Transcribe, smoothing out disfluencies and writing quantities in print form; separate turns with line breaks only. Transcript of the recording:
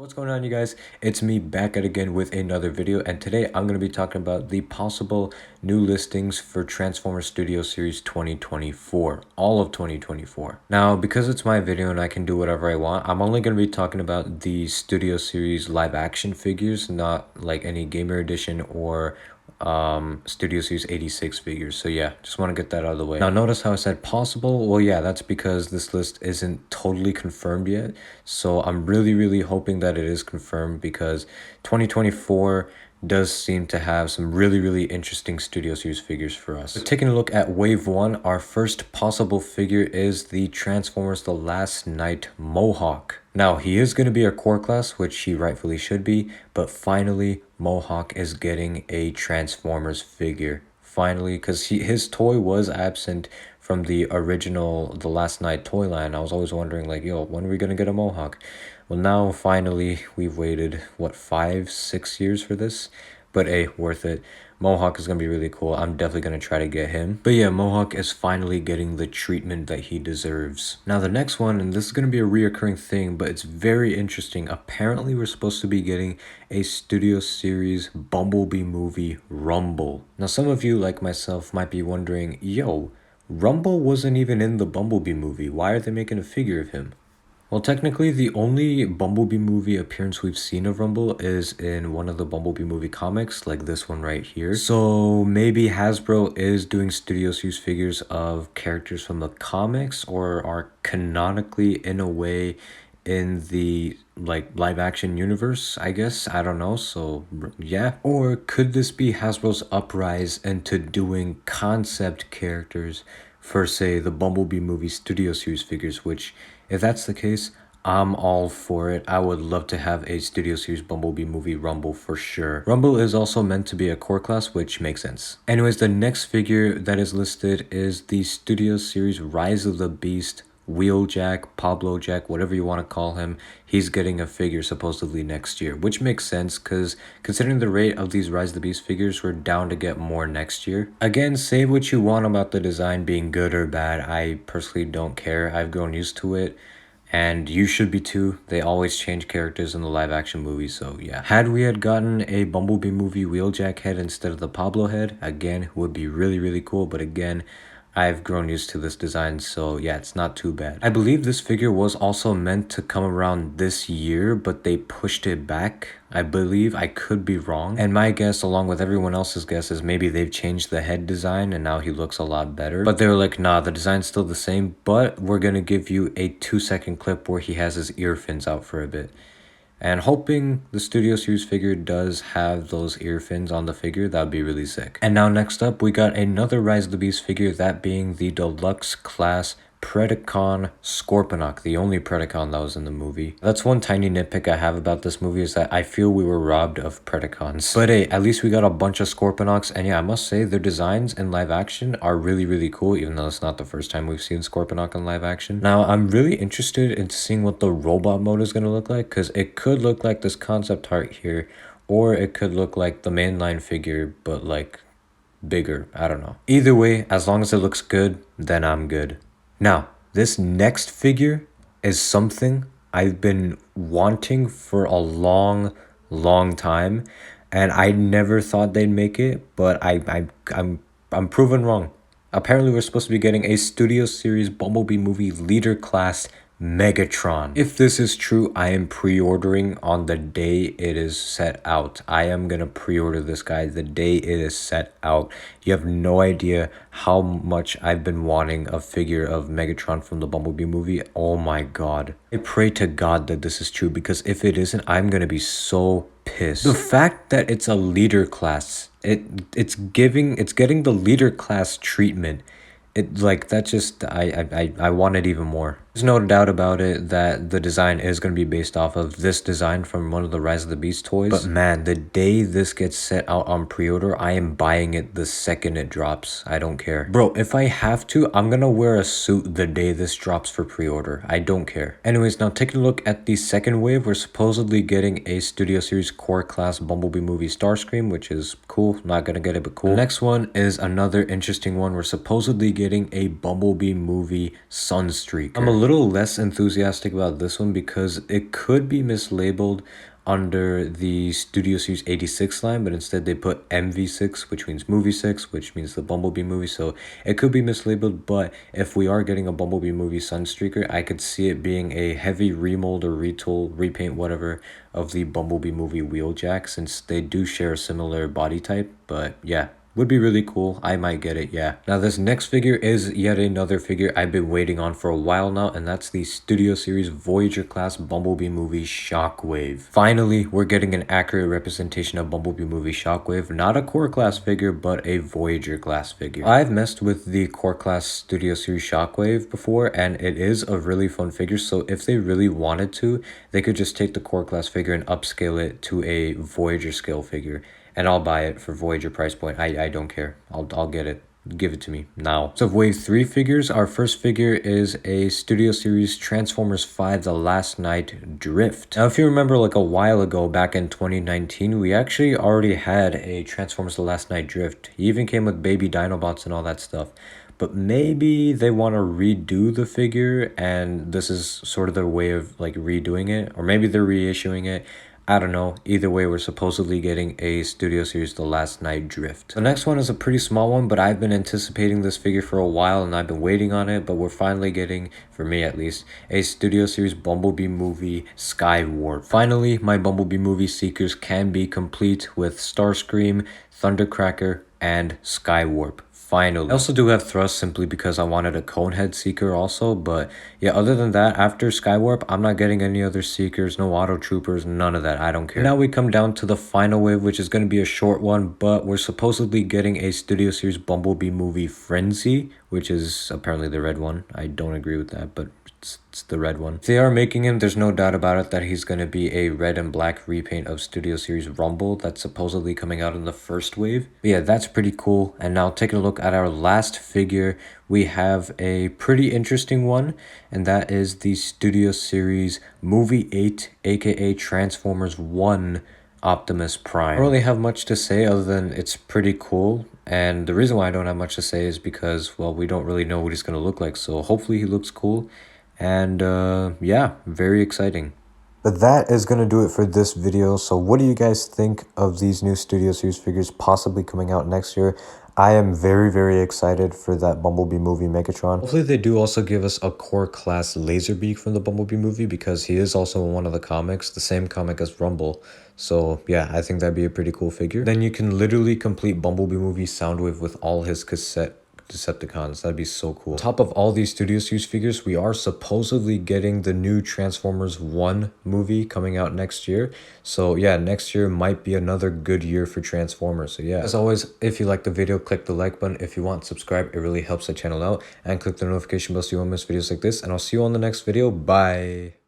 What's going on, you guys? It's me back at again with another video, and today I'm going to be talking about the possible new listings for Transformers Studio Series 2024, all of 2024. Now, because it's my video and I can do whatever I want, I'm only going to be talking about the Studio Series live action figures, not like any Gamer Edition or Studio Series 86 figures. So yeah, just want to get that out of the way. Now notice how I said possible. Well, yeah, that's because this list isn't totally confirmed yet, so I'm really hoping that it is confirmed, because 2024 does seem to have some really interesting Studio Series figures for us. So taking a look at wave 1, our first possible figure is the Transformers The Last Knight Mohawk. Now, he is going to be a core class, which he rightfully should be, but finally Mohawk is getting a Transformers figure. Finally, because his toy was absent from the original The Last Knight toy line. I was always wondering, like, yo, when are we gonna get a Mohawk? Well, now finally we've waited, what, 5-6 years for this? But hey, worth it. Mohawk is gonna be really cool. I'm definitely gonna try to get him. But yeah, Mohawk is finally getting the treatment that he deserves. Now the next one, and this is gonna be a reoccurring thing, but it's very interesting. Apparently we're supposed to be getting a Studio Series Bumblebee movie, Rumble. Now some of you, like myself, might be wondering, yo, Rumble wasn't even in the Bumblebee movie. Why are they making a figure of him? Well, technically, the only Bumblebee movie appearance we've seen of Rumble is in one of the Bumblebee movie comics, like this one right here. So maybe Hasbro is doing Studio Series figures of characters from the comics, or are canonically, in a way, in the like live action universe, I guess. I don't know. So yeah. Or could this be Hasbro's uprise into doing concept characters for, say, the Bumblebee movie Studio Series figures, which, if that's the case, I'm all for it. I would love to have a Studio Series Bumblebee movie Rumble for sure. Rumble is also meant to be a core class, which makes sense. Anyways, the next figure that is listed is the Studio Series Rise of the Beast Wheeljack, Pablo Jack, whatever you want to call him. He's getting a figure supposedly next year, which makes sense because considering the rate of these Rise of the Beast figures, we're down to get more next year. Again, say what you want about the design being good or bad. I personally don't care. I've grown used to it, and you should be too. They always change characters in the live action movies, so yeah. Had we had gotten a Bumblebee movie Wheeljack head instead of the Pablo head, again, would be really cool, but again, I've grown used to this design, so yeah, it's not too bad. I believe this figure was also meant to come around this year, but they pushed it back, I believe. I could be wrong. And my guess, along with everyone else's guess, is maybe they've changed the head design and now he looks a lot better. But they were like, nah, the design's still the same, but we're gonna give you a 2-second clip where he has his ear fins out for a bit. And hoping the Studio Series figure does have those ear fins on the figure, that would be really sick. And now next up, we got another Rise of the Beast figure, that being the Deluxe Class Predacon Scorponok, the only Predacon that was in the movie. That's one tiny nitpick I have about this movie, is that I feel we were robbed of Predacons. But hey, at least we got a bunch of Scorponoks, and yeah, I must say their designs in live action are really cool, even though it's not the first time we've seen Scorponok in live action. Now, I'm really interested in seeing what the robot mode is going to look like, because it could look like this concept art here, or it could look like the mainline figure, but like bigger. I don't know. Either way, as long as it looks good, then I'm good. Now, this next figure is something I've been wanting for a long time, and I never thought they'd make it, but I'm proven wrong. Apparently, we're supposed to be getting a Studio Series Bumblebee movie leader class Megatron. If this is true, I am pre-ordering on the day it is set out. I am gonna pre-order this guy the day it is set out. You have no idea how much I've been wanting a figure of Megatron from the Bumblebee movie. Oh my god. I pray to God that this is true, because if it isn't, I'm gonna be so pissed. The fact that it's a leader class, it's getting the leader class treatment. It, like, that just, I want it even more. There's no doubt about it that the design is going to be based off of this design from one of the Rise of the Beast toys. But man, the day this gets set out on pre-order, I am buying it the second it drops. I don't care. Bro, if I have to, I'm going to wear a suit the day this drops for pre-order. I don't care. Anyways, now taking a look at the second wave, we're supposedly getting a Studio Series core class Bumblebee movie Starscream, which is cool. Not going to get it, but cool. The next one is another interesting one. We're supposedly getting a Bumblebee movie Sunstreaker. I'm a little less enthusiastic about this one because it could be mislabeled under the Studio Series 86 line, but instead they put MV6, which means movie 6, which means the Bumblebee movie. So it could be mislabeled, but if we are getting a Bumblebee movie Sunstreaker, I could see it being a heavy remold or retool, repaint, whatever, of the Bumblebee movie Wheeljack, since they do share a similar body type. But yeah, would be really cool. I might get it, yeah. Now this next figure is yet another figure I've been waiting on for a while now, and that's the Studio Series Voyager class Bumblebee movie Shockwave. Finally, we're getting an accurate representation of Bumblebee movie Shockwave. Not a core class figure, but a Voyager class figure. I've messed with the core class Studio Series Shockwave before, and it is a really fun figure, so if they really wanted to, they could just take the core class figure and upscale it to a Voyager scale figure. And I'll buy it for Voyager price point. I don't care. I'll get it. Give it to me now. So wave 3 figures. Our first figure is a Studio Series Transformers 5 The Last Night Drift. Now if you remember, like a while ago back in 2019, we actually already had a Transformers The Last Night Drift. He even came with baby Dinobots and all that stuff. But maybe they want to redo the figure and this is sort of their way of like redoing it, or maybe they're reissuing it. I don't know. Either way, we're supposedly getting a Studio Series The Last Night Drift. The next one is a pretty small one, but I've been anticipating this figure for a while and I've been waiting on it, but we're finally getting, for me at least, a Studio Series Bumblebee movie Skywarp. Finally, my Bumblebee movie seekers can be complete with Starscream, Thundercracker, and Skywarp. Finally. I also do have Thrust simply because I wanted a Conehead Seeker also, but yeah, other than that, after Skywarp, I'm not getting any other Seekers, no Auto Troopers, none of that, I don't care. Now we come down to the final wave, which is going to be a short one, but we're supposedly getting a Studio Series Bumblebee movie Frenzy, which is apparently the red one. I don't agree with that, but it's the red one. If they are making him, there's no doubt about it that he's going to be a red and black repaint of Studio Series Rumble that's supposedly coming out in the first wave. But yeah, that's pretty cool. And now taking a look at our last figure, we have a pretty interesting one, and that is the Studio Series Movie 8, aka Transformers 1 Optimus Prime. I don't really have much to say other than it's pretty cool. And the reason why I don't have much to say is because, well, we don't really know what he's going to look like. So hopefully he looks cool. And yeah, very exciting. But that is going to do it for this video. So what do you guys think of these new Studio Series figures possibly coming out next year? I am very, very excited for that Bumblebee movie Megatron. Hopefully they do also give us a core class Laserbeak from the Bumblebee movie, because he is also in one of the comics, the same comic as Rumble. So yeah, I think that'd be a pretty cool figure. Then you can literally complete Bumblebee movie Soundwave with all his cassette Decepticons. That'd be so cool. On top of all these Studio Series figures, we are supposedly getting the new Transformers 1 movie coming out next year. So yeah, next year might be another good year for Transformers. So yeah, as always, if you like the video, click the like button. If you want, subscribe. It really helps the channel out. And click the notification bell so you won't miss videos like this. And I'll see you on the next video. Bye.